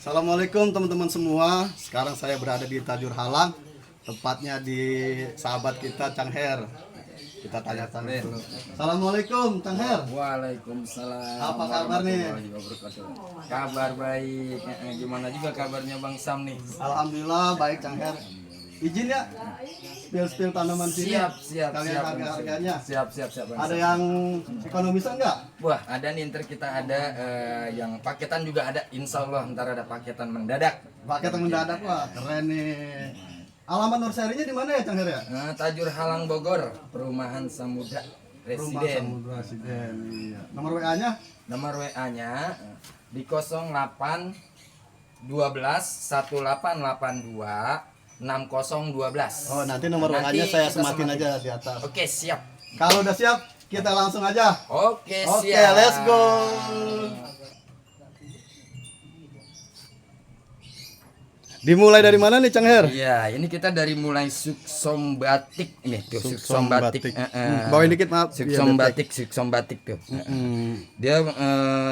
Assalamualaikum teman-teman semua. Sekarang saya berada di Tajur Halang, tepatnya di sahabat kita Cang Her. Kita tanya-tanya dulu. Assalamualaikum Cang Her. Waalaikumsalam. Apa kabar nih? warahmatullahi wabarakatuh. Kabar baik. Gimana juga kabarnya Bang Sam nih? Alhamdulillah baik Cang Her. Izin ya, spill tanaman sini. Siap. Kalian harga-harganya. Siap Bang Ada Sam. yang ekonomis enggak? Wah, ada nih ntar kita ada yang paketan juga ada. Insya Allah ntar ada paketan mendadak. Paket yang mendadak wah, keren nih. Alamat nurserynya di mana ya Cang Her ya? Tajur Halang Bogor, Perumahan Samudra Rumah Residen. Samudra Residen. Iya. Nomor WA-nya? Nomor WA-nya di 08 12 1882 6012. Oh, nanti nomor WA-nya saya semakin aja di atas. Oke, siap. Kalau udah siap, kita langsung aja. Oke, Oke, siap. let's go. Dimulai dari mana nih Cang Her? Iya, ini kita dari mulai suksom batik ini tuh suksom batik. Bawain dikit maaf. Suksom Iya, batik tuh. Dia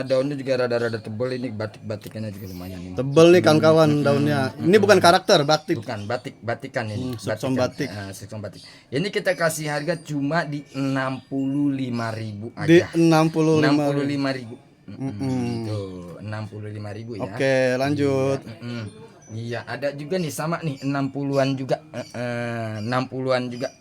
daunnya juga rada-rada tebal ini batik-batikannya juga lumayan ini. tebel nih kawan-kawan daunnya. Ini bukan karakter batik. Bukan batikan ini. suksom batik. Suksom batik. Ini kita kasih harga cuma di 65.000 aja. Di 65. 65.000. Tuh, 65.000 ya. Oke, lanjut. Iya, ada juga nih sama nih 60-an juga. 60-an juga.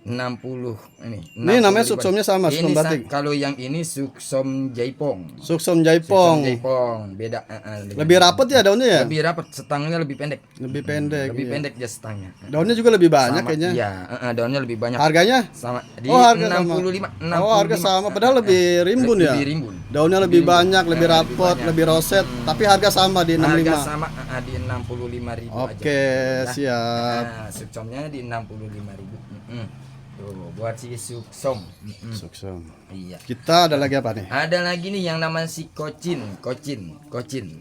60 ini. Ini namanya 60 suksomnya sama, Ini suksom batik. kalau yang ini suksom jaipong. Suksom Suksom jaipong. jaipong beda. Lebih rapet ya daunnya ya? Lebih rapat, setangnya lebih pendek. Lebih pendek. Lebih iya. pendek aja setangnya. Daunnya juga lebih banyak Sama, kayaknya. Iya, daunnya lebih banyak. Harganya? Sama di Oh, harga 65. sama. Oh, harga sama. Padahal lebih rimbun ya. Lebih rimbun. Daunnya lebih Rimbun. banyak, lebih Lebih rapot, banyak. lebih roset, tapi harga sama di 65. Harga sama di 65.000 aja. Oke, siap. Nah, suksomnya di 65.000. Tuh, buat si suksom. Suksom. Iya. Kita ada lagi apa nih? Ada lagi nih yang namanya si kocin. Kocin.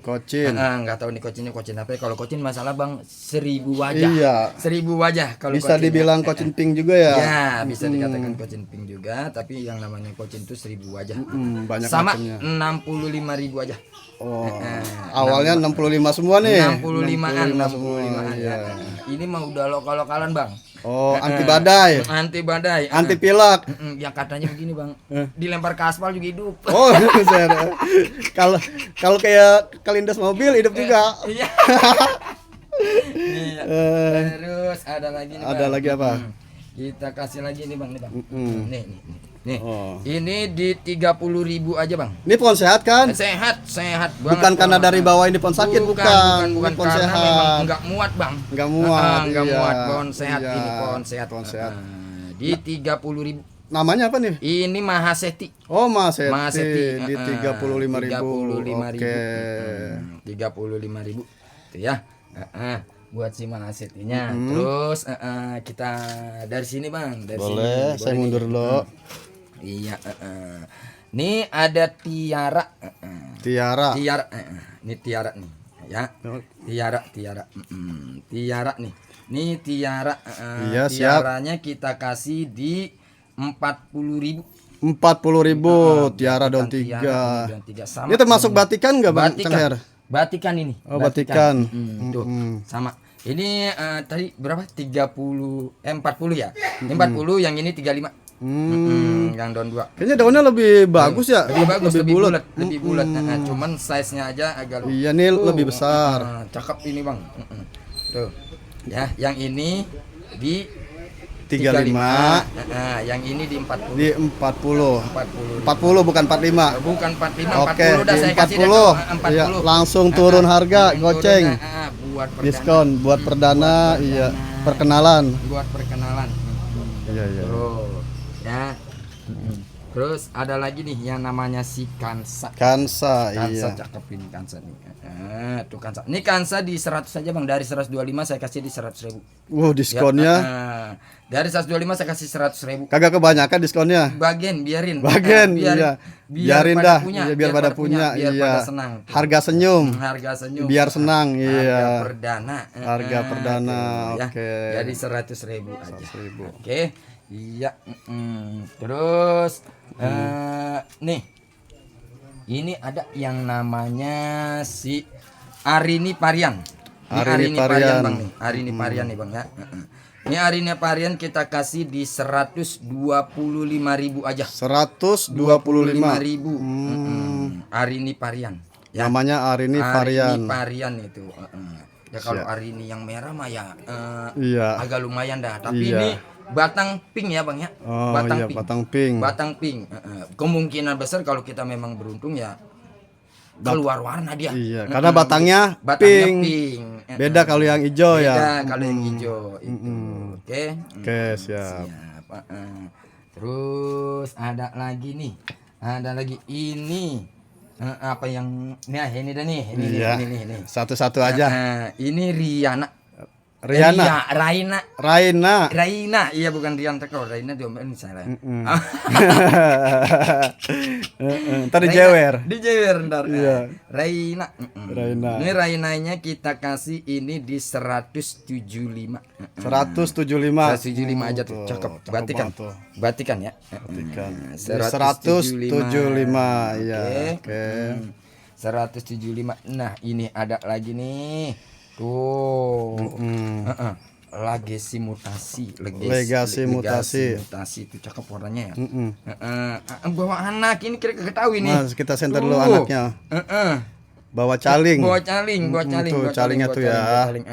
Nggak tahu nih kocinnya kocin apa. Kalau kocin masalah Bang 1000 wajah. Iya. 1000 wajah kalau Bisa kocin, dibilang ya. kocin pink juga ya? Ya, bisa dikatakan kocin pink juga, tapi yang namanya kocin itu 1000 wajah. Banyak Sama macamnya. 65.000 aja. Oh. Awalnya 65 semua nih. 65-an, 65 ya. Ini mah udah lokal-lokalan, Bang. Oh, anti badai, Anti badai. anti pilak. Yang katanya begini, Bang. Dilempar ke aspal juga hidup. Oh, kalau kalau kayak kelindas mobil hidup juga. Iya. Iya. Terus ada lagi nih, Bang. Ada lagi apa? Kita kasih lagi nih, Bang, nih, Bang. Nih. Oh. Ini di 30.000 aja, Bang. Ini pohon sehat kan? Sehat banget. Bukan karena dari bawah ini pohon sakit, bukan. Bukan Pohon karena memang sehat. enggak muat, Bang. Enggak muat. Enggak iya. muat, pohon sehat Iya, ini, pohon sehat. Pohon sehat. Di 30.000. Namanya apa nih? Ini Mahaseti. Oh, Mas Mahaseti di 35.000. 35.000. Oke. 35.000 itu ya. Buat si Mahasetinya. Terus kita dari sini, Bang. Dari Boleh, sini. saya mundur dulu. Iya, Nih ada Tiara. Tiara. Ini Tiara nih, ya. Tiara. Tiara nih. Nih Tiara. Iya, siap. Tiaranya kita kasih di 40.000. 40.000 Tiara daun 3. Sama. Ini termasuk batikan enggak, Bang Cang Her? Batikan ini. Oh, batikan. Tuh, sama. Ini tadi berapa? 40 ya. Ini 40, yang ini 35. Yang daun 2. Kayaknya daunnya lebih bagus ya. Lebih bagus, lebih bulat. bulat. Cuman size-nya aja agak Iya nih lebih besar. Cakep ini, Bang. Tuh. Ya, yang ini di 35. yang ini di 40. Di 40. 40. 40 bukan 45. Bukan 45, Oke, 40 udah di saya kasih 40. dah, Iya, langsung turun harga, goceng. Buat perdana. Diskon buat perdana, iya, perkenalan. Buat perkenalan. Iya, iya. Tuh. Ya. Terus ada lagi nih yang namanya si Kansa. Kansa, Kansa iya. cakep ini Kansa nih. Tuh Kansa. Ini Kansa di 100 saja, Bang. Dari 125 saya kasih di 100.000. Diskonnya Dari 125 saya kasih 100.000. kagak kebanyakan diskonnya. Biarin. Iya. Biarin dah. Punya, Iya, biar pada punya, biar iya. pada senang. Harga senyum. Harga senyum. Biar senang, Harga iya. perdana. Harga perdana, tuh, ya. oke. Jadi 100.000 aja. 100.000. Oke. Iya. Terus nih. Ini ada yang namanya si Arini Parian. Ini Arini Arini Parian. Bang nih. Arini Parian nih Bang ya. Ini Arini Parian kita kasih di 125.000 aja. 125.000. Arini Parian. Ya. Namanya Arini Parian. Arini Parian itu. Ya kalau Arini yang merah mah ya Iya. agak lumayan dah. Tapi Iya. ini batang pink ya Bang ya. Oh Batang iya, pink. batang pink. Batang pink. Kemungkinan besar kalau kita memang beruntung ya keluar warna dia. Iya, karena batangnya pink. Beda kalau yang hijau ya. Beda kalau yang hijau itu. Oke. Oke, siap. Siap. Terus ada lagi nih. Ada lagi ini. Apa yang ini dah nih. Iya. Ini. Satu-satu aja. Ini Riana. Riana. Raina. Raina. Iya bukan Rian Teko. Raina diomelin salah. Ntar dijewer. Dijewer ntar. Iya. Raina. Raina. Ini Rainanya kita kasih ini di 175. 175. 175 aja tuh. Cakep. Batikan. banget tuh. Batikan ya. Batikan. 175. Iya. Oke. 175. Nah, ini ada lagi nih. Tuh. Legasi mutasi. Legasi mutasi. Mutasi itu cakep warnanya ya. Bawa anak ini kira ketahui nih. Mas, kita center dulu anaknya. Bawa caling. Bawa caling. Tuh calingnya tuh ya. bawa caling.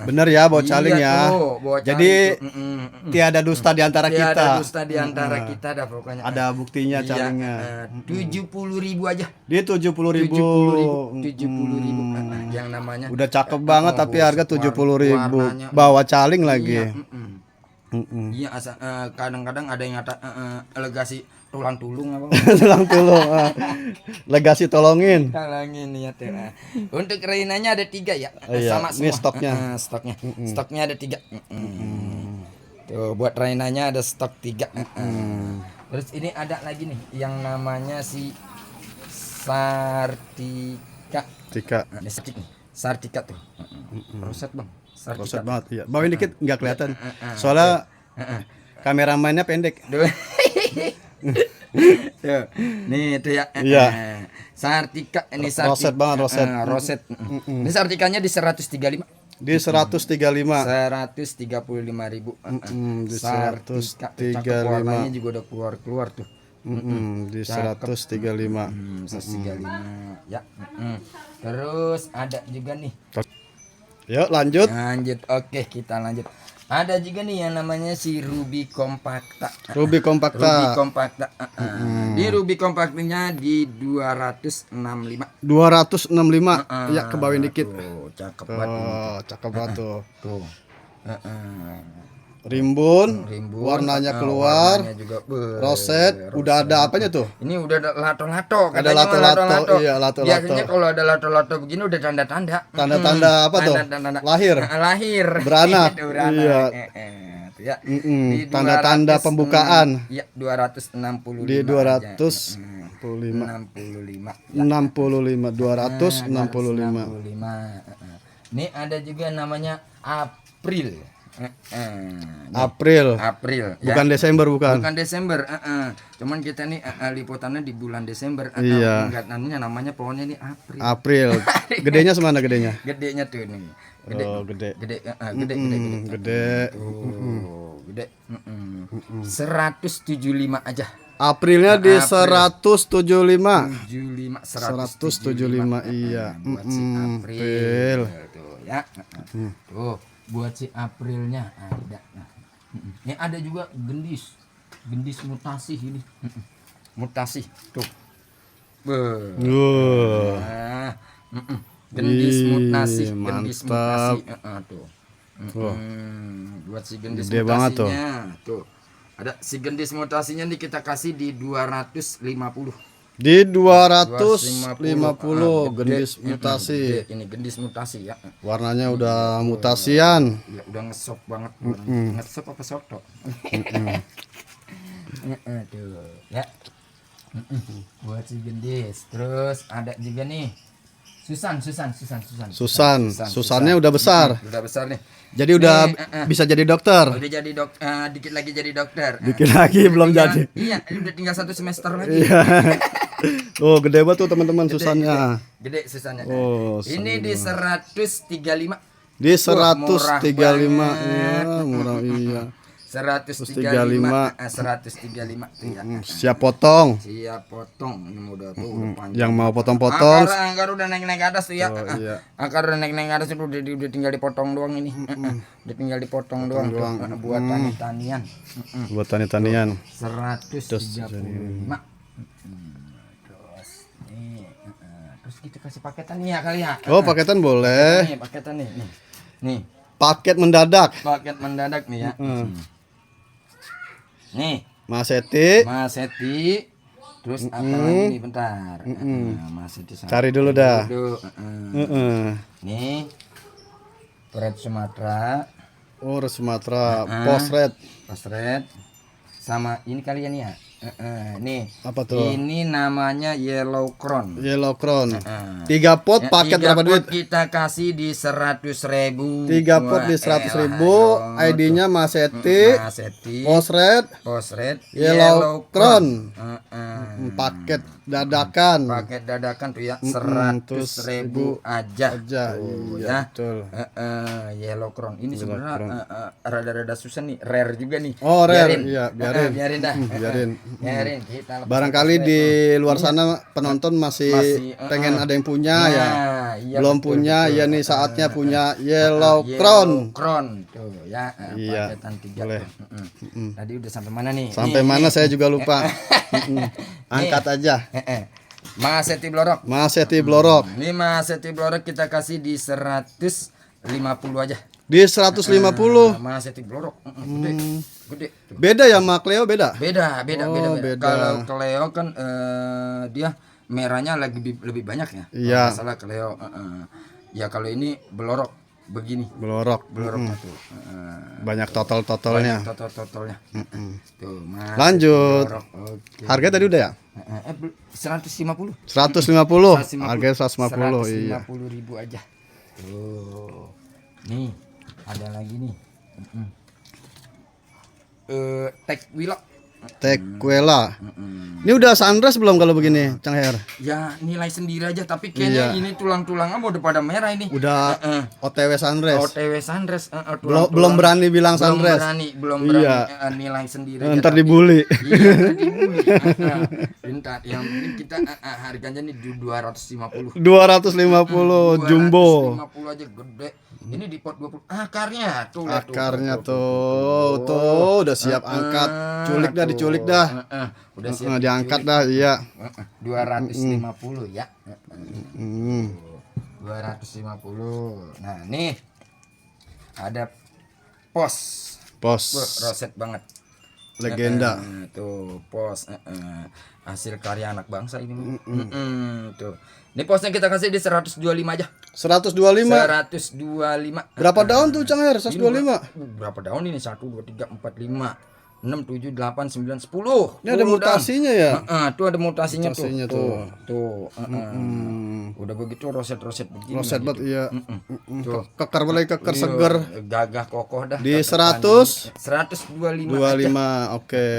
Bener ya, bawa Iya caling ya. tuh, bawa Jadi caling tuh. tiada dusta di antara Tiada kita. dusta di antara kita dah pokoknya. Ada buktinya Iya, calingnya. 70.000 aja. Dia 70.000. 70.000. Yang namanya Udah cakep banget tapi harga 70.000. warnanya. Bawa caling lagi. Iya, iya kadang-kadang ada yang kata legasi tulang tulung apa. Tulang tulung. Legasi tolongin. Talangin ya tuh. Untuk Rainanya ada 3 ya. Iya, Sama ini semua. stoknya. Stoknya ada 3. Tuh buat Rainanya ada stok 3. Terus ini ada lagi nih yang namanya si Sartika. Ini Sartik nih. Sartika tuh. Roset Bang. Sartika. Roset banget iya. Bawain dikit nggak kelihatan. Soalnya kameramennya pendek. Tuh. Nih itu ya. Iya. Sartika ini Sartika. Roset banget, roset. Roset. Ini Sartikanya di 135. Di 135. 135.000. Di Sartika. 135. Cakep, warnanya juga udah keluar tuh. Di 135. 135 ya. Terus ada juga nih. Yuk lanjut. Oke kita lanjut. Ada juga nih yang namanya si Ruby Compacta. Ruby Compacta. Di Ruby Compactanya di 265. 265. Ya kebawain dikit. Tuh, cakep banget. Oh, cakep banget tuh. Tuh. Rimbun, warnanya keluar. Warnanya juga Roset, udah ada apanya tuh? Ini udah ada lato-lato. Ada katanya lato-lato, iya, lato-lato. Biasanya kalau ada lato-lato begini udah tanda-tanda. Tanda-tanda apa tuh? Tanda-tanda. Lahir. Lahir. Beranak. Itu beranak. Iya. Itu ya. Di Tanda-tanda 200, pembukaan. Iya, 265. Di 265. 65. 265. Ini ada juga namanya April. April. April. Bukan Desember bukan. Bukan Desember. Cuman kita nih liputannya di bulan Desember. Iya. Namanya pohonnya nih April. April. Gedenya semana gedenya? Gedenya tuh nih. Gede. Oh, gede. Gede. Gede. Tuh, gede. 175 aja. Aprilnya di April. 175. 175 iya. Buat si April. Tuh ya. Tuh buat si Aprilnya ada. Ini ada juga gendis mutasi ini. Mutasi tuh. Gendis mutasi, mantap. tuh. Buat si gendis Gede banget tuh. mutasinya tuh. Ada si gendis mutasinya nih kita kasih di 250. Di 250 gendis Gede. mutasi. Gede. Ini gendis mutasi ya. Warnanya udah mutasian. Ya, udah ngesok banget. Ngesok apa soto? Tuh, ya. Buat si gendis. Terus ada juga nih Susannya udah besar. Udah besar nih. Jadi udah bisa jadi dokter. Udah jadi dikit lagi jadi dokter. Dikit lagi belum jadi. Iya, udah tinggal 1 semester lagi. Iya. Oh, gede banget tuh teman-teman susannya. Gede susannya. Oh, Ini di 135. Di Wah, murah 135. banget. Iya, murah iya. 135. 135 tuh ya. Siap potong. Siap potong. Ini udah tuh udah panjang. Yang mau potong-potong. Akar udah naik-naik ke atas tuh ya. Oh, iya. Akar udah naik-naik ke atas itu udah tinggal dipotong doang ini. Udah tinggal dipotong doang. Buat tani-tanian. Buat tani-tanian. 135. Terus nih. Terus kita kasih paketan nih ya kali ya. Oh, paketan boleh. Nih paketan nih. Nih. Paket mendadak. Paket mendadak nih ya. Nih. Mas Seti. Terus apa lagi nih bentar. Mas Seti Cari dulu dah. Nih. Red Sumatera. Oh, Red Sumatera. Postred. Sama ini kalian ya. Nih. Apa tuh? Ini namanya Yellow Crown. 3 pot paket 3 berapa duit? pot kita kasih di 100.000. 3 pot di 100.000. ID-nya Mas Seti. Postred. Yellow Crown. Paket dadakan. Paket dadakan tuh ya 100.000 aja. Tuh, Iya, ya. betul. Yellow Crown ini sebenarnya rada-rada susah nih, rare juga nih. Oh, rare. Iya, biarin. Biarin dah. Biarin. Biarin kita lepas Barangkali lepas di luar sana penonton masih pengen ada yang punya ya. iya, Belum betul, punya betul. ya nih saatnya punya Yellow Crown. Crown tuh ya. Iya, Paketan 3 boleh. tuh. Tadi udah sampai mana nih? Sampai Nih, mana nih. saya juga lupa. Angkat aja. Mas Seti Blorok. Mas Seti Blorok. Ini Mas Seti Blorok kita kasih di 150 aja. Di 150. Mas Seti Blorok. Gede. Tuh. Beda ya sama Cleo beda? Beda. Oh, beda. Kalau Cleo kan dia merahnya lebih banyak ya. Iya. Kalau masalah Cleo. Ya kalau ini Blorok begini. Blorok. Tuh. Banyak totalnya. Totalnya. Tuh, Mas Lanjut. Blorok. Oke. Harga tadi udah ya? 150. 150. Harga 150 iya. 150.000 aja. Tuh. Nih, ada lagi nih. Tek Willow. Tequila. Ini udah sunrise belum kalau begini, Cang Her? Ya nilai sendiri aja, tapi kayaknya ini tulang-tulangnya udah pada merah ini. Udah OTW sunrise. OTW sunrise. Belum berani bilang sunrise. Belum berani Iya. nilai sendiri. Ntar tapi- dibully. Iya, ntar dibully. Bentar, yang penting kita harganya nih 250. 250 jumbo. 250 aja gede. Ini di pot 20. Akarnya tuh. lihat Akarnya tuh udah siap angkat. Culik dah, diculik dah. Udah siap Diangkat dah, iya. 250 ya. 250. Nah, nih ada pos roset banget. Legenda. Tuh pos hasil karya anak bangsa ini. Tuh. Ini posnya kita kasih di 125 aja. 125. 125. Berapa daun tuh Cang Her? 125. Berapa daun ini? 1 2 3 4 5 6 7 8 9 10. Ini ada mutasinya ya? Tuh ada mutasinya, Mutasinya tuh. Udah begitu roset-roset begini. Roset banget iya. Tuh. Keker mulai keker seger. Gagah kokoh dah. Di Keker 100? 125. 25. Oke.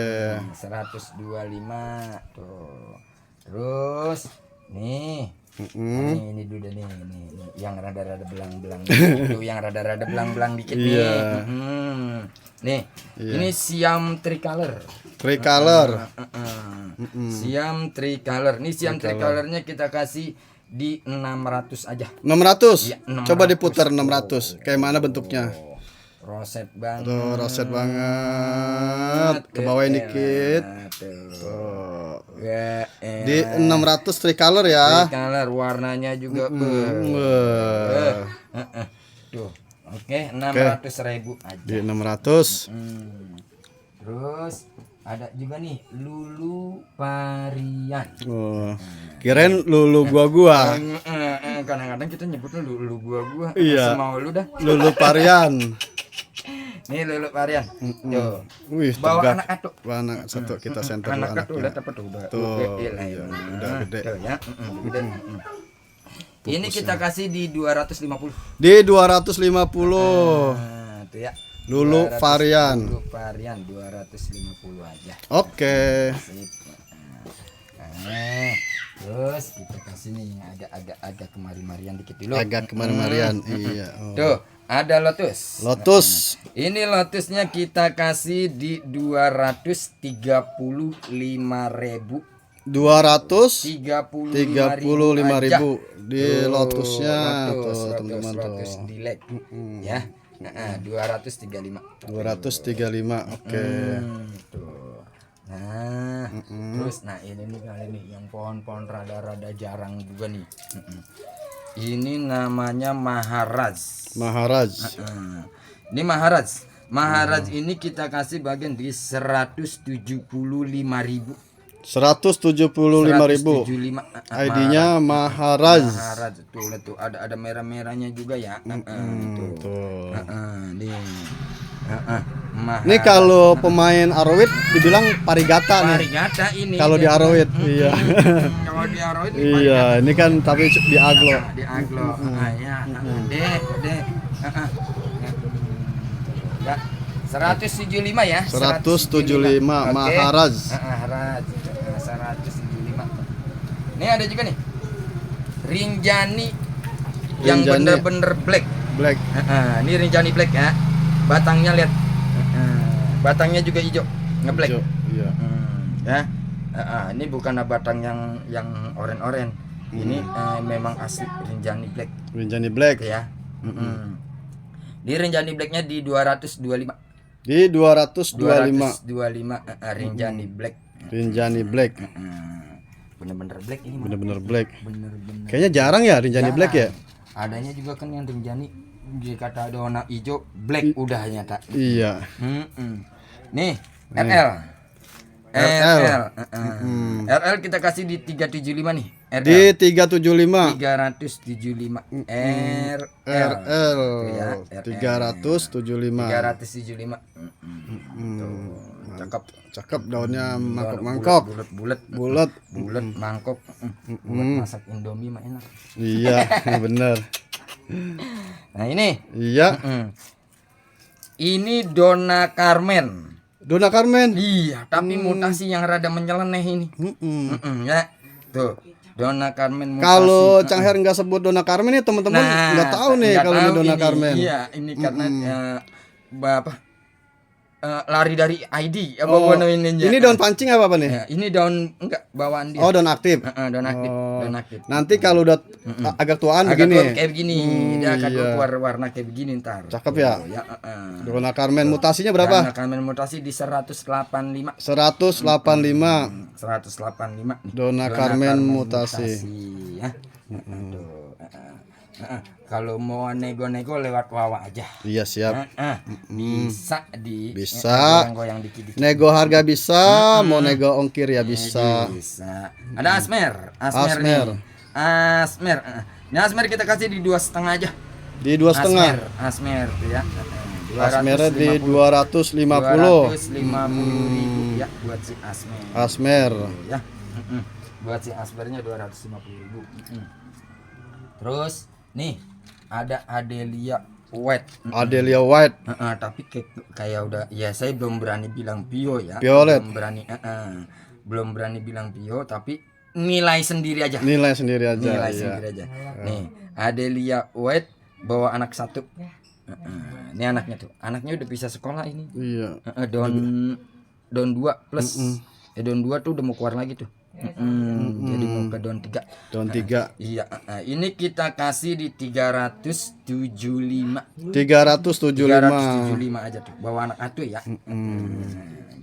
125 tuh. Terus nih. Ini dulu nih yang rada-rada belang-belang itu yang rada-rada belang-belang dikit nih. Nih, ini Siam Tricolor. Siam Tricolor. Nih Siam Tricolornya kita kasih di 600 aja. 600. Iya, 600. Coba diputar 600. Kayak mana bentuknya? Roset banget. Tuh, roset banget. Ke bawah dikit. Tuh. Ya, Di 600 tricolor ya. Tricolor warnanya juga tuh. Oke, 600.000 aja. Di 600. Terus ada juga nih Lulu Varian. Oh. Kirain lulu gua. Kadang-kadang kita nyebutnya Lulu gua. Iya. Mau lu dah. Lulu varian. Nih Lulu Varian. Tuh. Wih, Bawa tegak. anak atu. Anak satu kita center dulu Anak atu anaknya. lihat apa tuh udah. Tuh, Iya, iya, udah gede. Tuh ya. Gede. Ini kita kasih di 250. Di 250. Nah, tuh ya. Lulu 200, varian. Lulu Varian 250 aja. Oke. Sip. Nah. Terus kita kasih nih agak kemari-marian dikit dulu. Agak kemarin-marian. Iya. Oh. Tuh, ada lotus. Lotus Ini lotusnya kita kasih di 235.000. 235.000 di lotusnya tuh teman-teman lotus tuh. dilek ya. 235. 235. Oke. Tuh. Nah, terus ini nih kali nih yang pohon-pohon rada-rada jarang juga nih. Ini namanya Maharaj. Maharaj. Ini Maharaj. Maharaj ini kita kasih bagian di 175.000. 175.000. 175. ID-nya Maharaj. Maharaj tuh ada merah-merahnya juga ya. Tuh. Nih. Ini kalau pemain Arrowhead dibilang parigata nih. Parigata ini. Kalau di Arrowhead, iya. Kalau di Arrowhead Iya, ini kan tapi di Aglo. di Aglo. Ya. Deh. Ya. 175 ya. 175 Maharaj. Maharaj. 175. Ini ada juga nih. Rinjani yang Rinjani. bener-bener black. Black. Ini Rinjani black ya. Batangnya lihat. Batangnya juga hijau, ngeblek. Iya. Ya. Ini bukan batang yang oren-oren. Ini memang asli Rinjani black Rinjani Black. ya. Di Rinjani blacknya di 225. Di 225. 225 Rinjani black. Rinjani Black. Bener-bener black ini. Bener-bener black. Bener-bener. Kayaknya jarang ya Rinjani Black ya? Adanya juga kan yang Rinjani dikata ada warna hijau, black udahnya tak. Iya. Nih, RL. RL. RL kita kasih di 375 nih. RL. Di 375. 375 RL. RL. Ya, 375. 375. Cakep. Cakep daunnya mangkok-mangkok. Bulat Bulat. mangkok. Buat masak Indomie mah enak. Iya, bener. Nah, ini. Iya. Ini Donna Carmen. Donna Carmen. Iya, tapi mutasi yang rada menyeleneh ini. Ya. Tuh, Donna Carmen mutasi. Kalau Cang Her nggak sebut Donna Carmen nih teman-teman nggak tahu nih nggak kalau ini tahu Donna Carmen. Iya, ini karena lari dari ID apa Oh, namanya. ini daun pancing apa nih? Ya, ini daun enggak bawaan dia. Oh, daun aktif. Daun aktif, Oh. daun aktif. Nanti kalau udah agak tuaan Agak begini. tua kayak begini, dia akan iya. keluar warna kayak begini ntar. Cakep ya? Ya, Donna Carmen mutasinya berapa? Donna Carmen mutasi di 185. 185. 185 nih. Donna Carmen mutasi. Ya. Kalau mau nego-nego lewat Wawa aja. Iya siap. Bisa Bisa. goyang dikit-dikit. Nego harga bisa, mau nego ongkir ya bisa. Bisa. Ada Asmer. Asmer. Asmer. Ini Asmer kita kasih di 2,5 aja. Di 2,5. Asmer tuh ya. Asmernya di 250. 250.000 ya buat si Asmer. Asmer. Ya. Buat si Asmernya 250.000. Terus nih ada Adelia White. Adelia White. Tapi kayak udah ya saya belum berani bilang Pio ya. Violet. Belum berani bilang Pio tapi nilai sendiri aja. Nilai sendiri aja. Nilai iya. sendiri aja. Nih Adelia White bawa anak satu. Ini anaknya tuh. Anaknya udah bisa sekolah ini. Iya. Don 2 plus. Don 2 tuh udah mau keluar lagi tuh. Jadi mau ke Don 3. Don 3. Iya, ini kita kasih di 375. 375 aja tuh. Bawa anak satu ya.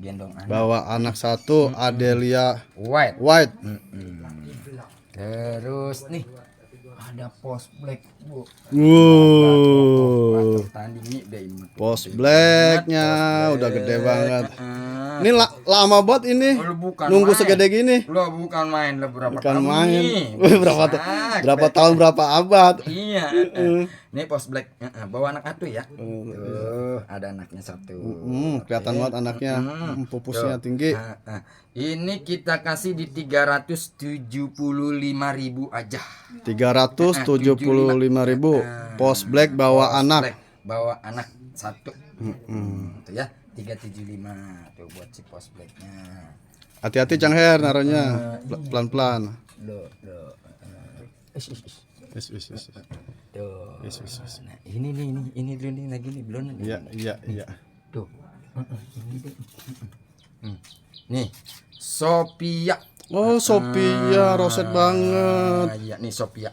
Gendong anak. Bawa anak satu Adelia White. White. Terus nih ada post black, Bu. Tanding nih Post blacknya udah gede banget. Ini lama banget ini. Nunggu segede gini. Lo bukan main lo berapa Bukan tahun main. nih? Berapa tahun berapa abad. Iya. Ini post black. Bawa anak satu ya. Tuh, ada anaknya satu. Kelihatan banget anaknya. Pupusnya tinggi. Ini kita kasih di 375.000 aja. 375.000. Post black bawa anak. Black, bawa anak satu. Tuh ya, 375 tuh buat si post blacknya. Hati-hati Cang Her naruhnya. Pelan-pelan. Tuh. Tuh. Is. Nah, ini dulu nih lagi nih belum nih. Iya. Tuh. Ini deh. Nih, Sophia. Oh, Sophia, roset banget. Iya nih Sophia.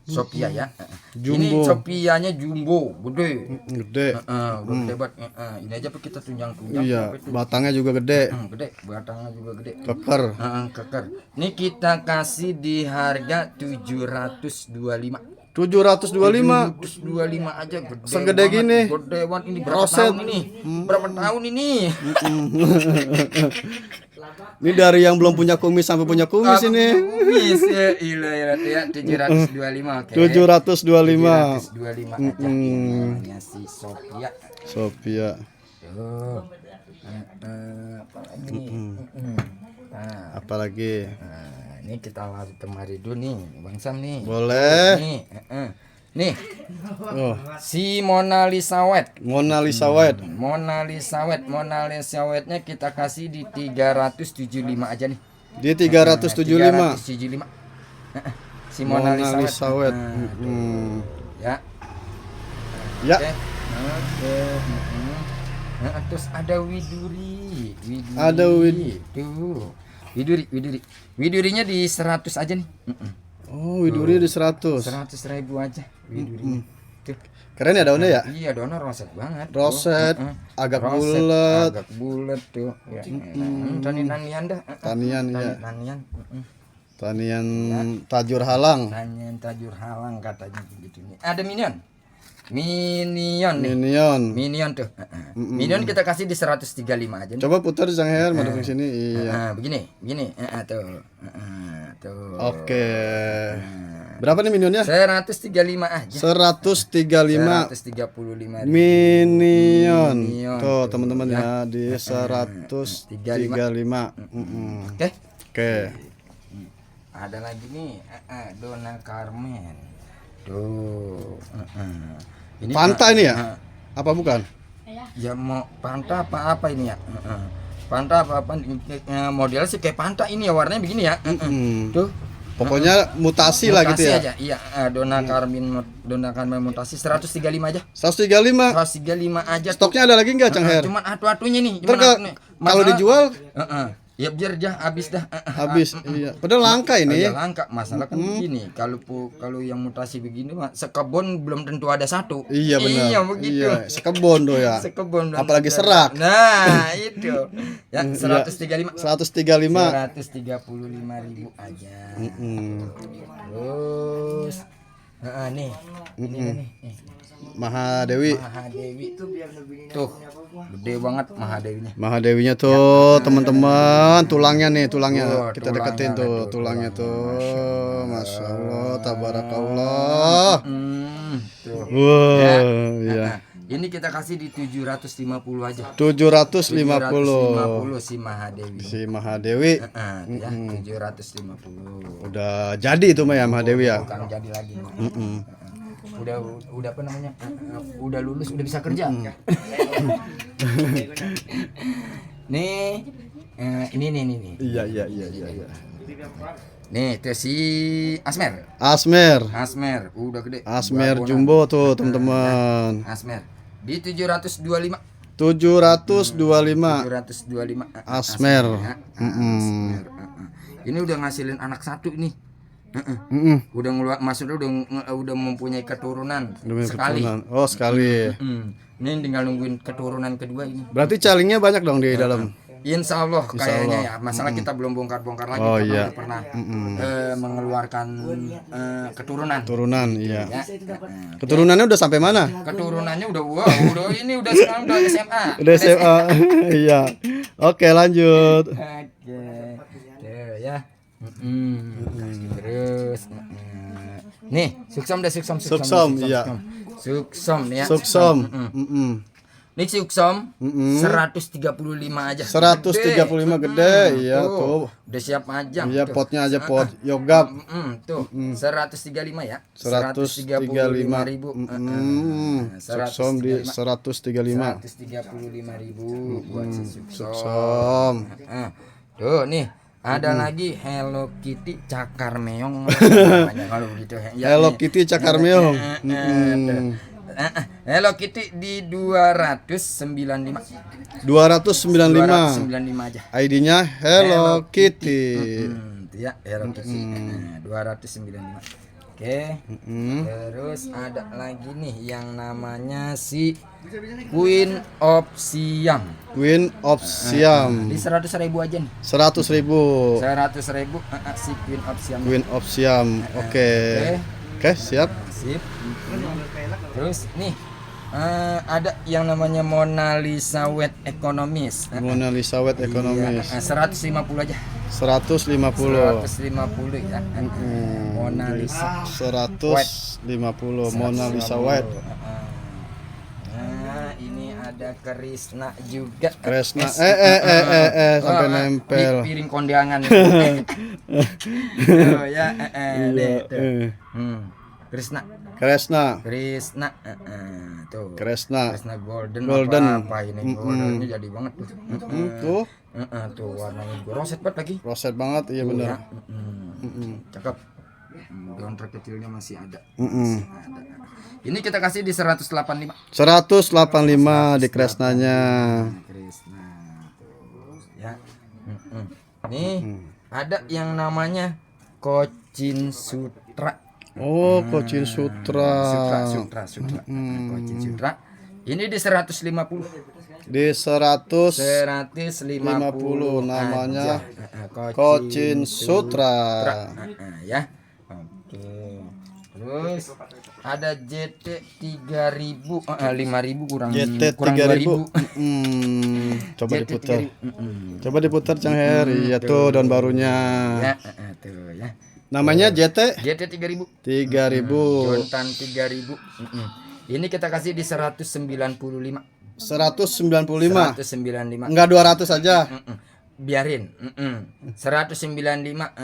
Sophia ya. Jumbo. Ini Sophianya jumbo, gede. Gede. Udah gede banget. Ini aja Pak, kita tunjang-tunjang. Iya, batangnya juga gede. Gede, batangnya juga gede. Keker. Keker. Ini kita kasih di harga 725. 725. 725 aja gede. Segede banget, gini. Gede banget ini berapa Roset. tahun ini? Berapa tahun ini? Ini dari yang belum punya kumis sampai punya kumis ini. Kumis ya, ya 725. Oke. 725. 725 aja. Namanya si Sophia. Sophia. Tuh. Apa lagi? Nah, Apalagi? ini kita lari kemari dulu nih, Bang Sam nih. Boleh. Nih, Oh, si Mona Lisa White. Mona Lisa White. Mona Lisa White-nya kita kasih di 375 aja nih. Di 375. 375. Si Mona Lisa White. Ya. Ya. Oke. Terus ada Widuri. Ada Tuh. Widurinya di 100 aja nih. Oh, widuri di 100. 100.000 aja widurinya. Tuh. Keren ya daunnya ya? Iya, daunnya roset banget. Roset, agak Roset, bulat. agak bulat tuh. Ya. Tanian dah. Tanian ya. Tanian. Tanian tajur halang. Tanian tajur halang katanya begitu nih. Ada Minion nih. Minion tuh. Minion kita kasih di 135 aja nih. Coba putar Jang Her, madep ke sini. Iya. Begini. Tuh. Tuh. Oke. Berapa nih minionnya? 135 aja. 135. 135. Minion. Minion. Tuh, teman-teman ya di 135. Oke. Ada lagi nih, Donna Carmen. Tuh. Ini Panta ini ya? Apa bukan? Ya mau Panta apa ini ya? Panta apa modelnya sih kayak Panta ini ya, warnanya begini ya. Tuh. Pokoknya mutasi lah gitu ya. Aja. Iya, Donna Carmen mutasi 135 aja. 135. 135 aja. Stoknya ada lagi enggak, Cang Her? Cuman atu-atunya nih. Kalau dijual ya biar habis dah. habis. Iya. Padahal langka ini. Ya langka. Masalah kan begini, kalau yang mutasi begini mah sekebon belum tentu ada satu. Iya benar. Iya begitu. Iya, sekebon tuh ya. Sekebon. Apalagi serak. Nah, itu. Ya 135. 135. 135.000 aja. Terus nih. Ini nih. Mahadewi. Tuh, gede banget Mahadewinya. Mahadewinya tuh, teman-teman, tulangnya nih, tulangnya. Kita tulangnya deketin ada tuh, tuh, tulangnya tuh. Masya Allah, tabarakallah. Tuh. Wah, iya. Ini kita kasih di 750 aja. 750. Si Mahadewi. Si Mahadewi. Ya, 750. Udah jadi itu mah ya Mahadewi ya. Bukan jadi lagi. Udah apa namanya? Udah lulus, udah bisa kerja. Nih, ini. Iya. Nih, itu si Asmer, udah gede. Asmer jumbo tuh, teman-teman. Asmer di 725. 725. Asmer. Ini udah ngasilin anak satu ini. Udah maksudnya udah mempunyai keturunan sekali. Oh, sekali. Ini tinggal nungguin keturunan kedua ini. Berarti calingnya banyak dong di dalam. Insya Allah kayaknya ya. Masalah kita belum bongkar lagi karena iya. udah pernah mengeluarkan keturunan. Turunan, iya. Ya. Keturunannya udah sampai mana? Keturunannya udah sekarang udah SMA. Udah SMA. Iya. Oke, lanjut. Oke. Tuh ya. Terus nih, Suksom, iya. Suksom nih ya. Suksom. Ini Suksom 135 aja. 135 gede, iya tuh. Udah siap majang. Iya, potnya aja pot yogap. Tuh, 135 ya. 135.000. Suksom di 135. 135.000 buat si Suksom. Suksom. Tuh nih, Ada lagi Hello Kitty cakar meong namanya kalau gitu ya. Hello Kitty cakar meong. Hello Kitty di 295. 295 aja. ID-nya Hello Kitty. Ya, Hello Kitty. 295. Oke. Terus ada lagi nih yang namanya si Queen of Siam. Queen of Siam. Di 100.000 aja nih. 100.000. 100.000 si Queen of Siam. Queen of Siam. Oke. Oke, siap. Sip. Terus nih ada yang namanya Mona Lisa Wet Economist. Mona Lisa Wet Economist. 150 aja. 150. 150 ya. Mona Lisa 150 Mona Lisa Wet. Nah, ini ada Krishna juga. Krishna sampai nempel. Di piring kondangan. Oh ya, Krishna tuh. Krishna golden. Apa ini goldennya jadi banget tuh. Tuh warnanya juga roset banget lagi. Roset banget, iya benar. Cakep. Downtrack kecilnya masih ada. Ini kita kasih di 185. 185 di Kresnanya. Krishna tuh ya. Nih ada yang namanya Cochin Sutra. Oh, Cochin Sutra. Sutra. Cochin Sutra. Ini di 150. Di 150 aja. namanya Cochin Sutra. Ya. Oke. Terus ada JT 3000, 5000 kurang JT kurang 3000. Coba diputar. Coba diputar Cang Her. Iya tuh daun barunya. Ya, tuh ya. Namanya JT 3000. 3000. Jontan 3000. Ini kita kasih di 195. 195. 195. Enggak 200 aja. Biarin. 195.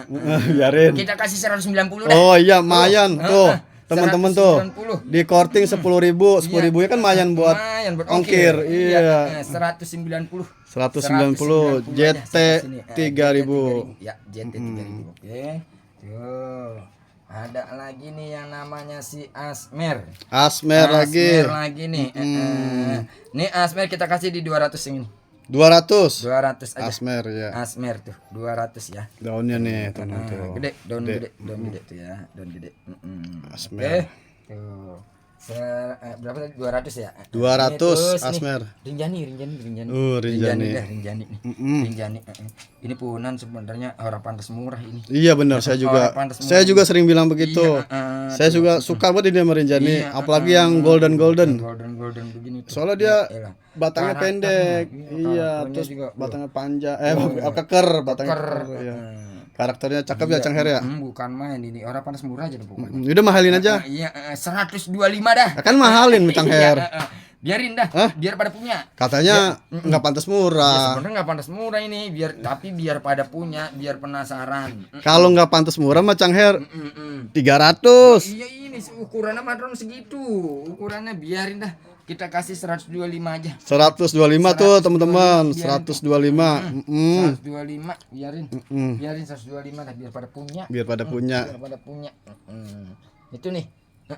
Biarin. Kita kasih 190 dah. Oh iya, mayan tuh. Teman-teman tuh. 190. Di korting 10.000. 10.000 ya kan mayan buat ongkir. Iya. 190. 190 JT 3000. Ya, JT 3000. Oke. Tuh. Ada lagi nih yang namanya si Asmer. Asmer lagi nih. Nih Asmer kita kasih di 200 ini. 200 aja. Asmer ya. Asmer tuh 200 ya. Daunnya nih teman tuh. Gede, daun gede tuh ya, daun gede. Asmer. Tuh. Berapa tadi? 200 ya? 200 Asmer. Rinjani. Rinjani nih. Rinjani. Ini punan sebenarnya orang pantas murah ini. Iya benar, saya juga sering bilang begitu. Saya juga suka banget ini sama Rinjani, apalagi yang golden begini tuh. soalnya dia batangnya pendek. Iya, terus batangnya panjang, keker, batangnya keker. Iya. Karakternya cakep ya Cang Her ya. Bukan main ini, orang panas murah aja pokoknya. Udah mahalin aja. Iya, 125 dah. Kan mahalin Cang Her. Biarin dah, biar pada punya. Katanya nggak pantas Ya, murah. sebenarnya nggak pantas murah ini, biar pada punya, biar penasaran. Kalau nggak pantas murah mah Cang Her 300. Iya ini ukurannya matron segitu, ukurannya biarin dah. Kita kasih 125 aja. 125 tuh teman-teman, 125. 125 biarin. Biarin 125 dah biar pada punya. Biar pada punya. Itu nih.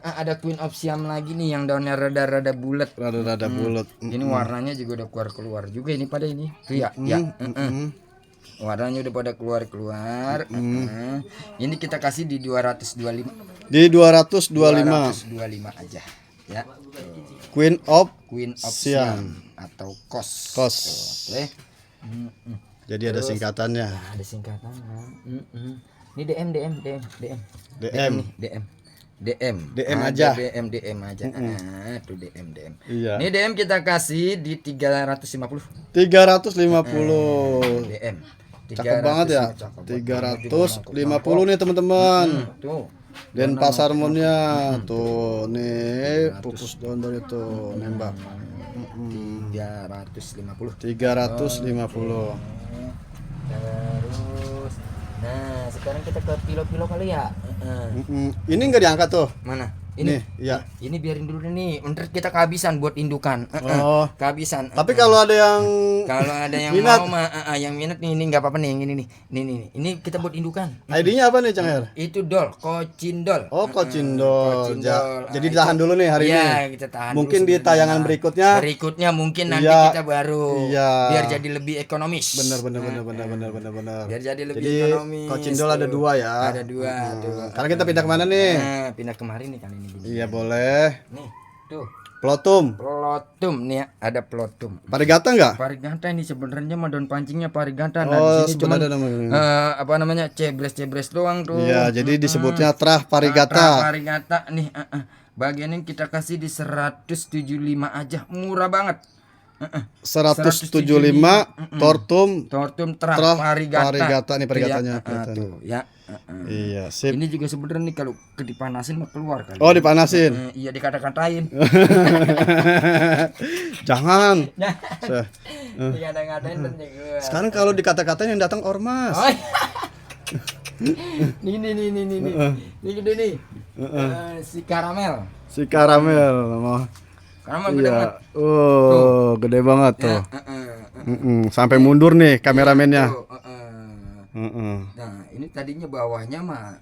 Ada Queen of Siam lagi nih yang daunnya rada-rada bulat. Rada-rada bulat. Ini warnanya juga udah keluar juga ini pada ini. Tuh ya. Warnanya udah pada keluar. Ini kita kasih di 225. Di 225 aja. Ya. Queen of Siam atau KOS. Oke. Jadi ada singkatannya. Ada singkatannya. Ini DM. DM aja. DM aja. Tuh DM. Iya. Ini DM kita kasih di 350. 350. DM. Cakep banget ya. 350 nih teman-teman. Tuh. Dan pasarmonnya tuh nih pupus daun itu nembak. 350. 350. Terus nah sekarang kita ke pilo kali ya. Ini enggak diangkat tuh. Mana? Ini, ya. ini biarin dulu nih. Ntar kita kehabisan buat indukan. Oh. Kehabisan. Tapi kalau ada yang minat. Mau yang minat nih, ini nggak apa-apa nih, yang ini nih. Ini kita buat indukan. ID-nya apa nih, Cang Her? Itu dol, kocindol. Oh, kocindol. Jadi itu, ditahan dulu nih hari ini. Iya, kita tahan. Mungkin dulu di tayangan berikutnya. Berikutnya mungkin nanti Iya. kita baru biar jadi lebih ekonomis. Bener. Biar jadi lebih Jadi ekonomis. kocindol ada 2 ya. Ada 2 tuh. Karena kita pindah kemana nih? Nah, pindah kemarin nih kali ini. Iya boleh. Nih, tuh. Plotum. Plotum nih ya, ada plotum. Parigata enggak? Parigata ini sebenarnya mah daun pancingnya parigata. Oh, Nah, di sini cuma sebenarnya namanya. apa namanya? Cebres doang tuh. Iya, jadi disebutnya trah parigata. Trah parigata nih, bagian ini kita kasih di 175 aja, murah banget. 175 tortum trah parigata nih parigatanya. tuh ya. Iya, sip. Ini juga sebenarnya nih kalau dipanasin mau keluar kali. Oh, dipanasin. Iya, dikata-katain. Jangan. Dikata-katain dan juga. Sekarang kalau dikata-katain yang datang ormas. Oh, nih. Ini gede nih. Si karamel. Si karamel mah. Karamel gede banget. Oh, gede banget tuh. Sampai mundur nih kameramennya. Nah, ini tadinya bawahnya mah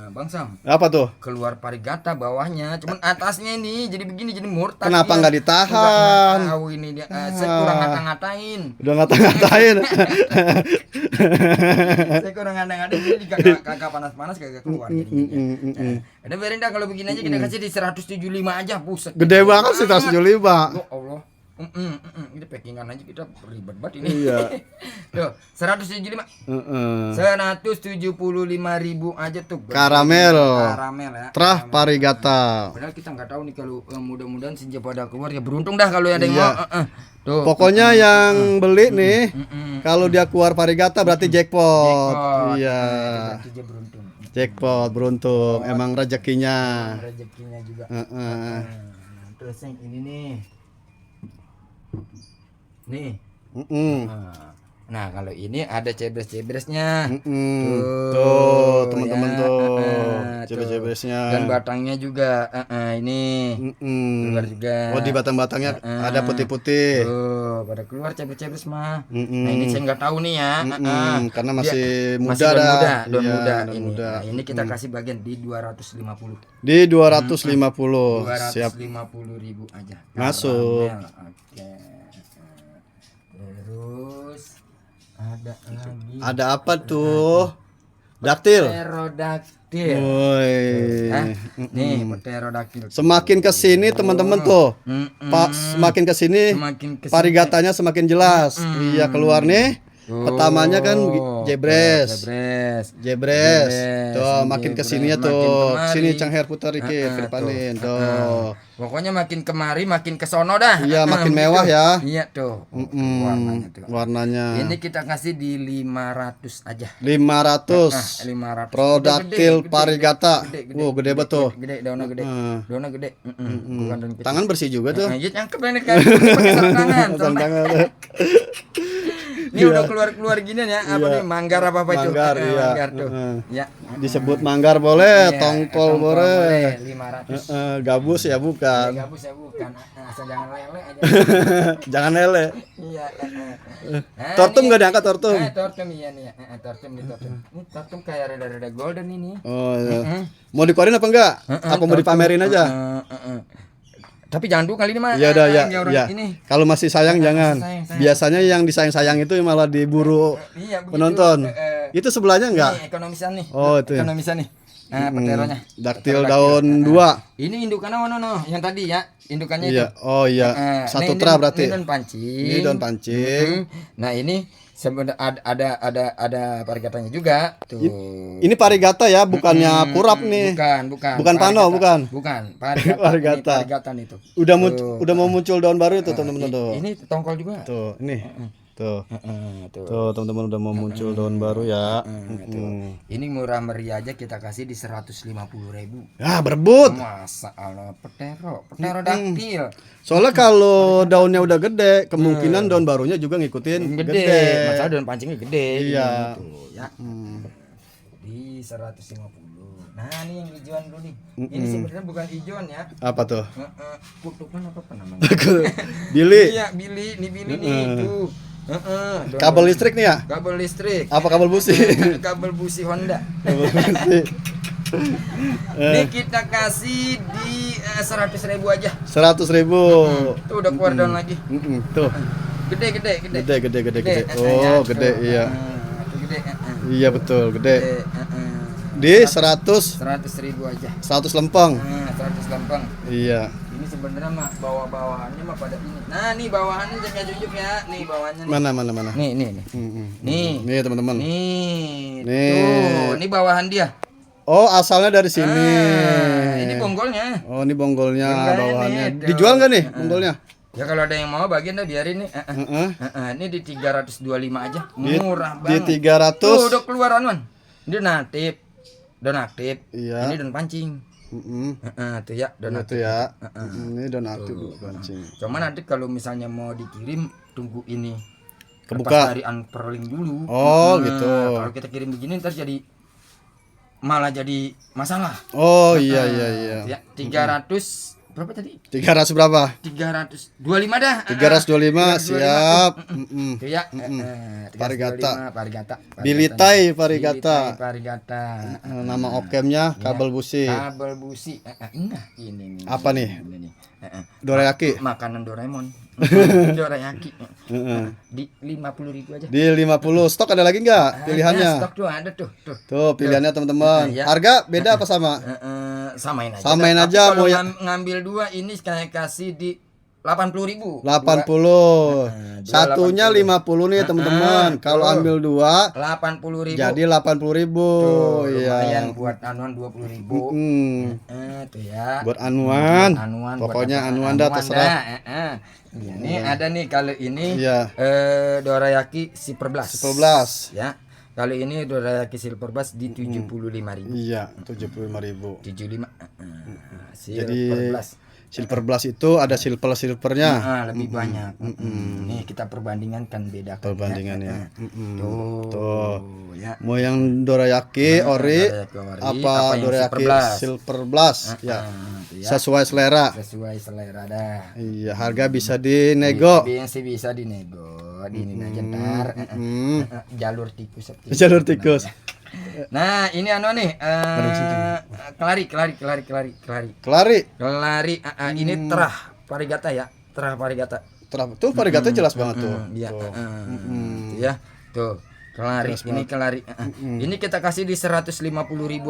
Bang Sam. Apa tuh? Keluar parigata bawahnya, cuman atasnya ini jadi begini, jadi murtad. Kenapa dia. nggak ditahan? Nggak tahu ini dia. Saya kurang ngata-ngatain. Udah ngata-ngatain. Saya kurang ngata-ngatain, jadi kagak panas-panas kagak keluar jadinya. Ada biarin dah kalau begini aja kita kasih di 175 aja, buset. Gede banget sih 175. Ya Allah. Ini packingan aja kita ribet banget ini. Iya. Tuh, 175. 175.000 aja tuh. Karamel ya. Trah parigata. Padahal kita nggak tahu nih kalau mudah-mudahan senja pada keluar ya, beruntung dah kalau ada yang mau. Tuh. Pokoknya yang beli nih kalau dia keluar parigata berarti jackpot. Iya. Berarti dia beruntung. Jackpot beruntung. Emang rezekinya. Rezekinya juga. Terus yang ini nih. Nah, kalau ini ada cebres-cebresnya. Tuh, teman-teman ya, tuh. Cebres-cebresnya. Dan batangnya juga ini. Keluar juga. Oh, di batang-batangnya ada putih-putih. Tuh, pada keluar cebres-cebres mah. Nah, ini saya nggak tahu nih ya. Karena masih muda masih dah. daun Iya, muda daun ini. muda. Nah, ini kita kasih bagian di 250. Di 250. Siap. 250.000 aja. Masuk. Karamel. Oke. Terus ada lagi. Ada apa tuh? Daktil. Pterodaktil. Woi. Nih, pterodaktil. Semakin kesini teman-teman tuh, semakin kesini parigatanya semakin jelas. Iya keluar nih. Pertamanya kan jebres. Tuh makin kesininya tuh. Sini Cang Her putar dikit ke depanin tuh. Pokoknya makin kemari makin kesono dah. Iya makin mewah ya. Iya tuh. Warnanya tuh. Warnanya. Ini kita kasih di 500 aja. 500. 500. Pterodaktil parigata. Gede betul. Gede, daunnya gede. Daunnya gede. Bukan daun kecil. Tangan bersih juga tuh. Nah, iya cangkep ini kan. Pakai sarung tangan. Sarung tangan. Ini udah keluar gini ya, apa nih, manggar apa itu? Manggar, iya. Manggar tuh. Ya. Disebut manggar boleh, Iya, tongkol boleh. 500. Gabus ya bukan. Gabus ya bukan. Asal jangan lele aja. Jangan lele. Iya. Tortum nggak diangkat tortum? Tortum iya nih. Tortum nih tortum. Ini tortum kayak rada-rada golden ini. Oh iya. Mau dikeluarin apa enggak? Apa mau dipamerin aja? Tapi jangan dulu kali ini mah. Ya udah ya. Ini. Kalau masih sayang jangan. Sayang. Biasanya yang disayang-sayang itu malah diburu Iya, begitu. penonton. Itu sebelahnya enggak? Ini ekonomisan nih. Oh, itu ya. Ekonomisan nih. Nah, peteronya. Daktil daun 2. Ini indukannya yang tadi ya. Indukannya itu. Iya. Oh iya. Satu tra berarti. Ini daun pancing. Ini daun pancing. Nah, ini sebenarnya ada parigatanya juga. Tuh. Ini parigata ya, bukannya kurap nih. Bukan pano, bukan. Parigata. Parigatan itu. Udah mau muncul daun baru itu teman-teman tuh. Ini tongkol juga. Tuh, ini. Tuh teman-teman udah mau muncul daun baru ya. Ini murah meriah aja kita kasih di 150.000. Ya berebut. Masa Allah, pterodaktil. Soalnya kalau daunnya udah gede, kemungkinan daun barunya juga ngikutin gede. Masalah daun pancingnya gede. Iya. Gitu, ya. Di 150. Nah, ini yang hijauan dulu nih. Ini sebenarnya bukan hijauan ya. Apa tuh? Kutukan apa namanya? Bili. Iya, Bili nih tuh. Kabel listrik nih ya? Kabel listrik. Apa kabel busi? Kabel busi Honda. Kabel busi. Ini kita kasih di 100.000 aja. 100.000. Tuh udah keluar down lagi. Tuh. Gede. Gede. Oh, gede iya. Gede. Iya betul, gede. Di 100.000 aja. 100 lempeng. 100 lempeng. Iya. Ini sebenarnya mah bawahannya mah pada ini. Nah, nih bawahannya jangan jujur ya. Nih bawahannya nih. Mana? Nih. Nih teman-teman. Nih. Nih. Tuh, ini bawahan dia. Oh, asalnya dari sini. Ini bonggolnya. Oh, ini bonggolnya, Bonggolnya bawahannya. nih, tuh. Dijual nggak nih bonggolnya? Ya kalau ada yang mau bagian dah biarin nih. Ini di 325 aja. Murah banget. Di 300. Tuh, udah keluar anuan. Ini don aktif. Iya. Ini don pancing. Tuh ya, don Itu aktif. ya. Ini don aktif pancing. Cuma nanti kalau misalnya mau dikirim tunggu ini Kebuka. lepas dari unfurling dulu. Oh, gitu. Kalau kita kirim begini ntar malah jadi masalah. Oh, iya. Ya, 300 berapa tadi? 300 berapa? 325 dah. 325 siap. Itu ya. Parigata. Parigata. Bilitai Parigata. Parigata. Nama okemnya kabel busi. Kabel busi. Nah, ini nih. Apa nih? Ini nih. Dorayaki. Makanan Doraemon. Dorayaki. Di 50.000 aja. Di 50. Stok ada lagi nggak pilihannya? Stok tuh ada tuh. Tuh pilihannya teman-teman. Ya. Harga beda apa sama? Samain aja. Samain Tapi aja, kalau mau yang- ngambil dua ini kayak kasih di 80.000. 80. Dua Satunya 50 nih teman-teman. Kalau ambil dua 80.000. jadi 80.000. Tuh, Iya. lumayan buat anuan 20.000. Tuh ya. Buat anuan. Buat Pokoknya apa? anuan dah terserah. Ini ada nih kalau ini Iya. dorayaki silver blast. Silver blast. Ya. Kalau ini dorayaki silver blast di 75.000. Iya, 75.000. 75. Jadi Silver blast. silver blast itu ada silvernya. Lebih banyak. Nih kita perbandingan kan beda. Perbandingannya. Tuh. Ya. Mau yang dorayaki ori dorayaki ori, apa yang dorayaki silver blast? silver blast ya. Ya. Sesuai selera. Sesuai selera dah. Iya, harga bisa dinego. Bisa dinego. Ini aja ntar. Jalur tikus. Jalur tikus. Nah, ini anu nih. Kelari. Kelari. Ini terah parigata ya. Terah parigata. Tuh parigata jelas banget tuh. Iya. Tuh. Tuh ya. Tuh. Kelari. Ini kelari. Ini kita kasih di 150.000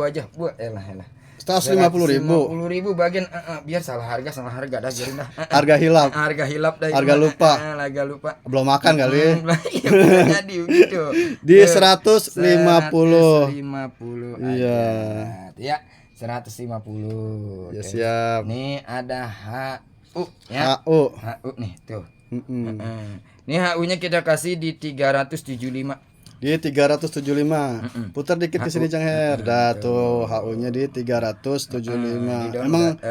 aja. Bu, elah. 150.000. 150.000 bagian biar salah harga dah biarin dah. Harga hilap. Harga hilap dah. Harga lupa. Harga lupa. Belum makan kali. Iya, bisa jadi begitu. Di 150. 150. Iya. Ya, 150. Ya siap. Nih ada HU ya. HU. HU nih tuh. Ini HU-nya kita kasih di 375. Di 375. Putar dikit ke sini Cang Her. Dah tuh HU-nya di 375.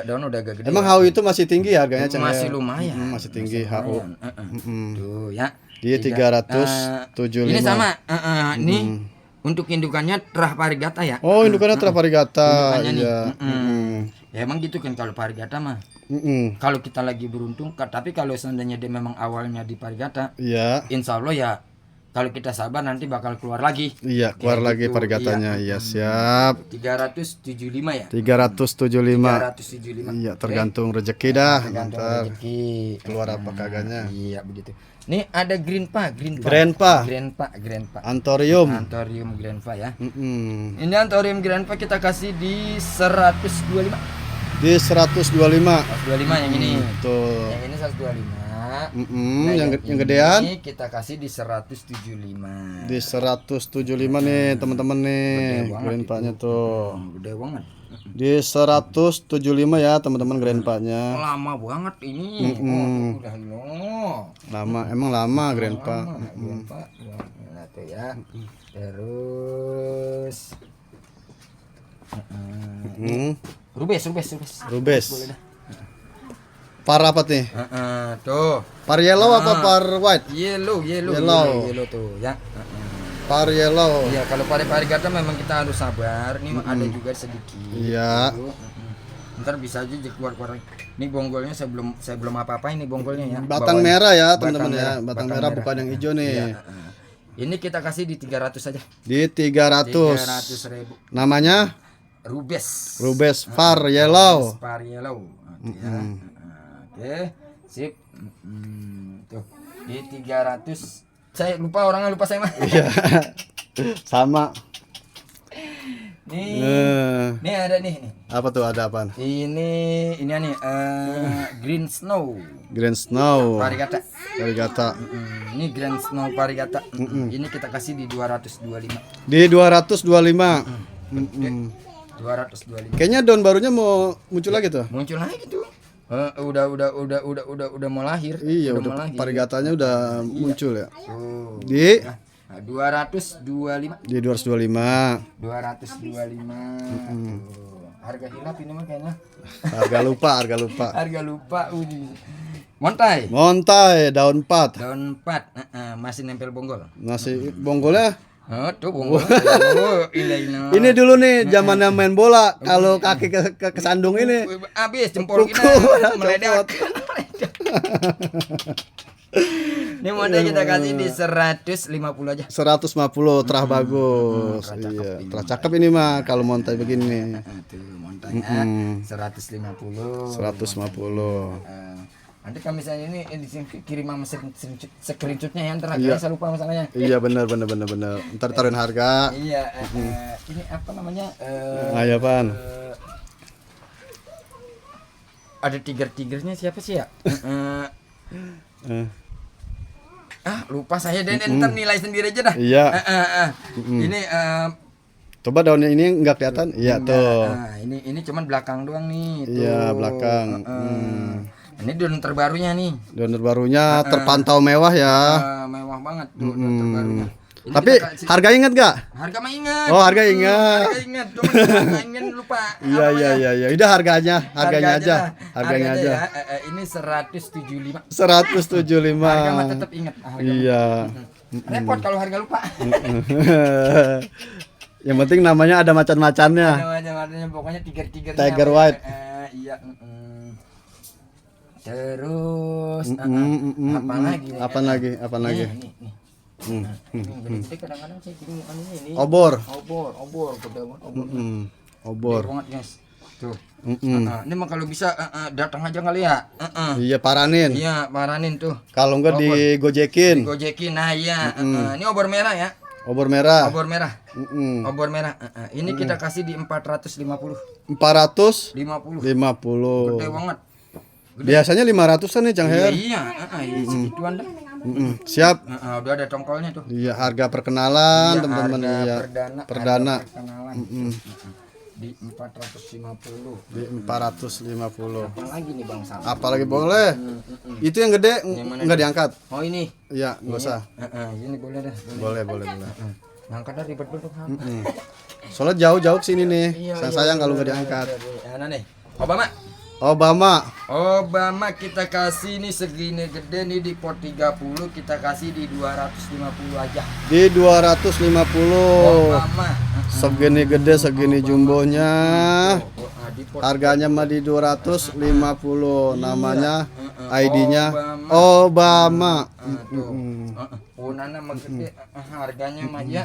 Daun udah agak gede. Emang HU itu masih tinggi harganya Cang Her? Masih lumayan. Masih tinggi HU. Tuh ya. Di 375. Ini sama. Ini untuk indukannya terah parigata ya. Oh, indukannya terah parigata. Indukannya nih. Iya. Ya emang gitu kan kalau parigata mah. Kalau kita lagi beruntung, tapi kalau seandainya dia memang awalnya di parigata, Iya. insya Allah ya kalau kita sabar nanti bakal keluar lagi. Iya, keluar Kayak lagi gitu, parigatanya. Iya, siap. 375 ya. 375. 375. Iya, tergantung rezeki dah. Tergantung Ntar rezeki. keluar apa kagaknya. Iya begitu. Nih ada Greenpa. Grandpa. Antorium. Antorium Greenpa ya. Ini Antorium Greenpa kita kasih di 125. Di 125. 125 yang ini. Tuh. Yang ini 125. Yang gedean ini kita kasih di 175. di 175 nih teman-teman nih grandpa-nya tuh. Gede banget. Di 175 ya teman-teman grandpa-nya. Lama banget ini. Udah Lama, emang lama grandpa. Nah, tuh ya. Terus Rubes. Boleh dah. Par apa nih? Tuh. Par yellow apa par white? Yellow tuh ya. Par yellow. Iya, kalau varigata memang kita harus sabar. Ini ada juga sedikit. Iya. Ntar bisa aja keluar-keluar. Ini bonggolnya saya belum apa-apa ini bonggolnya ya. Batang Bawahnya. merah ya, Batang teman-teman ya. merah, Batang batang merah merah. bukan yang hijau nih. Iya, ini kita kasih di 300 saja. Di 300. 300.000. Namanya Rubes. Rubes Par yellow. Par yellow. Oke ya. Oke, sip. Tuh. Di 300. Saya lupa orangnya, lupa saya mah. Iya. Sama. Nih ada nih. Apa tuh, ada apa? Ini nih green snow. Green snow. Varigata. Varigata. Ini green snow varigata. Ini kita kasih di 225. Di 225. 225. Kayaknya daun barunya mau muncul lagi tuh. Muncul lagi tuh. Udah mau lahir. Iya, udah mau lahir. varigatanya udah muncul ya. Tuh. Di 225. di 225. 225. Tuh. Harga hilap ini mah kayaknya. Harga lupa. Harga lupa. Montai. Montai daun 4. Daun 4. Masih nempel bonggol. Nasi bonggolnya. Oh, tuh bonggol. Ini dulu nih zamannya main bola, kalau kaki kesandung ini habis jempol kita meledak. Ini model kita kasih di 150 aja. 150 terah bagus. Iya, terah cakep ini mah kalau montai begini. Tuh montanya 150. 150. Nanti kalau misalnya ini kirim sama screenshotnya ya, ntar saya lupa masalahnya. Iya, benar. Ntar taruhin harga. Iya, ini apa namanya? Ayo, Pan. Ada tigernya siapa sih ya? Lupa saya dan ntar nilai sendiri aja dah. Iya. Ini Coba daunnya ini nggak kelihatan? Iya tuh. Ini cuman belakang doang nih. Tuh. Iya, belakang. Ini daun terbarunya nih. Daun terbarunya terpantau mewah ya. Mewah banget tuh daun terbarunya. Ini Tapi harga inget gak? harga mah ingat. Oh, harga ingat. Harga ingat, cuma harga ingat lupa. Iya. Udah harganya aja. Harganya aja. Ya. Ini 175. 175. Harga mah tetap ingat. Iya. Repot kalau harga lupa. Yang penting namanya ada macan-macannya. Ada pokoknya tiger-tigernya. Tiger white. Iya. Terus apa lagi? Apa lagi? Ini kadang-kadang saya bingung ini. Obor. Gede banget. Obor. Gede banget, guys. Tuh. Ini mah kalau bisa datang aja kali ya. Iya, paranin. Iya, paranin tuh. Kalau enggak digojekin. Gojekin. Nah, iya. Ini obor merah ya. Obor merah. Obor merah. Ini kita kasih di 450. 450. Gede banget. Biasanya 500-an nih, Cang Her. Iya, segituan dah. Siap. Udah ada tongkolnya tuh. Iya, harga perkenalan, Iya, teman-teman. harga Iya. Perdana. Perkenalan. Di 450. Di 450. Apa lagi nih Bang Sam? Apalagi boleh. Itu yang gede enggak diangkat. Oh ini. Iya, enggak usah. Ini boleh dah. Boleh. Ngangkat dah ribet dulu. Soalnya jauh-jauh ke sini nih. Sayang kalau enggak diangkat. Nah nih. Obama kita kasih nih segini gede nih di pot 30, kita kasih di 250 aja. Di 250. Obama. Segini gede, segini jumbonya. Harganya mah di 250. Namanya ID-nya Obama. Punana mah gede, harganya mah ya.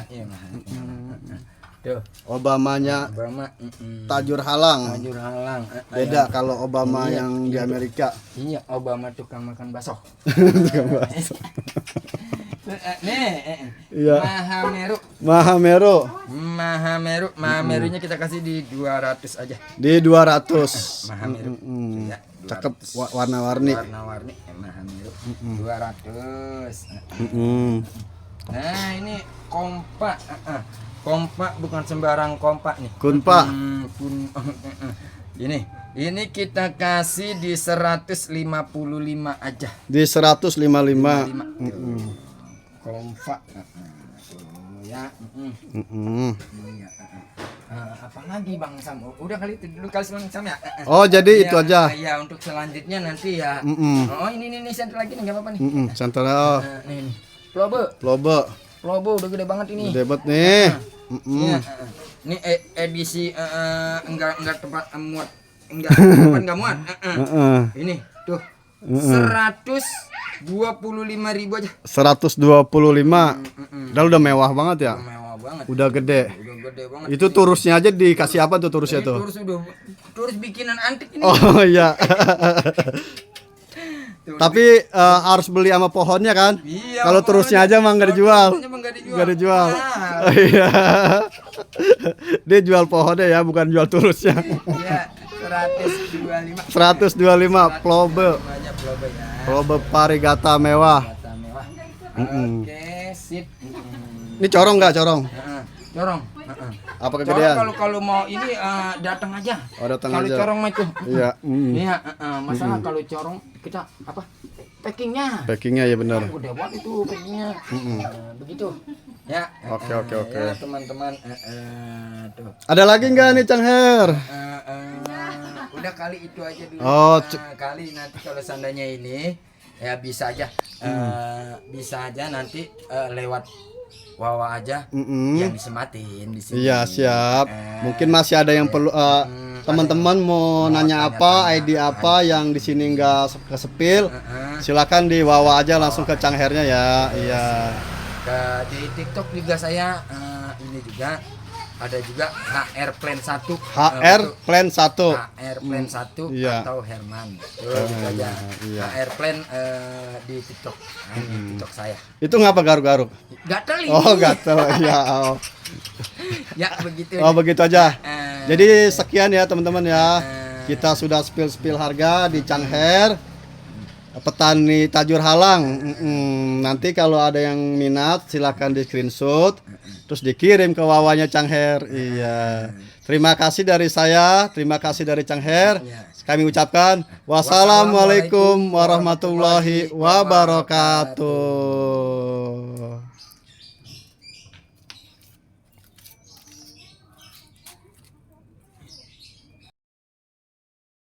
Tuh. Obamanya Obama. Tajur Halang. Beda kalau Obama yang di Amerika. Iya, Obama tukang makan bakso. Iya. Mahamerunya kita kasih di 200 aja. Di 200. Mahameru. Ya, Cakep warna-warni. Warna-warni Mahameru. 200. Nah, ini kompak. Kompak bukan sembarang kompak nih. Kunpa. Ini kita kasih di 155 aja. Di 155. Kompak. Ya. Apa lagi Bang Sam? Udah kali itu dulu kali Bang Sam ya. Oh, jadi itu aja. Iya, untuk selanjutnya nanti ya. Oh, ini senter lagi nih, enggak apa-apa nih. Santara. Nih. Lobe. Lobo udah gede banget ini. Gede banget nih. Iya, ini edisi enggak tempat muat. Enggak muat. Ini tuh 125.000 aja. 125. Udah mewah banget ya. Mewah banget. Udah gede. Udah gede banget. Itu turusnya aja dikasih apa tuh turusnya tuh? Turus bikinan antik ini. Oh iya. Tapi harus beli sama pohonnya kan? Iya, Kalau terusnya aja mah nggak dijual. Nggak dijual. Nah. Oh, iya. Dia jual pohonnya ya, bukan jual turusnya. Iya, 125. 125 Plobe. Banyak Plobe ya. Plobe Parigata mewah. Kata mewah. Oke, sip. Ini corong nggak corong? Corong. Apa Corong kegedean? kalau mau ini datang aja. Oh, datang Kalau aja. corong mah itu. Iya. Iya, masalah kalau corong kita apa? Packingnya. Packingnya ya benar. Udah buat itu packingnya. Begitu. Ya. Oke. Ya, teman-teman. Tuh. Ada lagi nggak nih Cang Her? Udah kali itu aja dulu. Oh, kali nanti kalau seandainya ini ya bisa aja. Bisa aja nanti lewat Wawa aja yang disematin di sini. Iya siap. Mungkin masih ada yang perlu teman-teman mau nanya apa, ID apa yang di sini nggak kesepil, silakan di Wawa aja langsung ke Cang Hernya ya. Iya. Di TikTok juga saya ini juga ada juga HR Plan 1. HR Plan 1. HR Plan 1 Iya. atau Herman. Itu aja. Iya. HR Plan di TikTok. Di TikTok saya. Itu ngapa garuk-garuk? Gatel ini. Oh gatel ya. Oh. Ya begitu. Oh begitu aja. Jadi sekian ya teman-teman ya. Kita sudah spill harga di Cang Her, petani Tajur Halang. Nanti kalau ada yang minat silakan di screenshot terus dikirim ke Wawanya Cang Her. Iya. Terima kasih dari saya, terima kasih dari Cang Her. Kami ucapkan wassalamualaikum warahmatullahi wabarakatuh.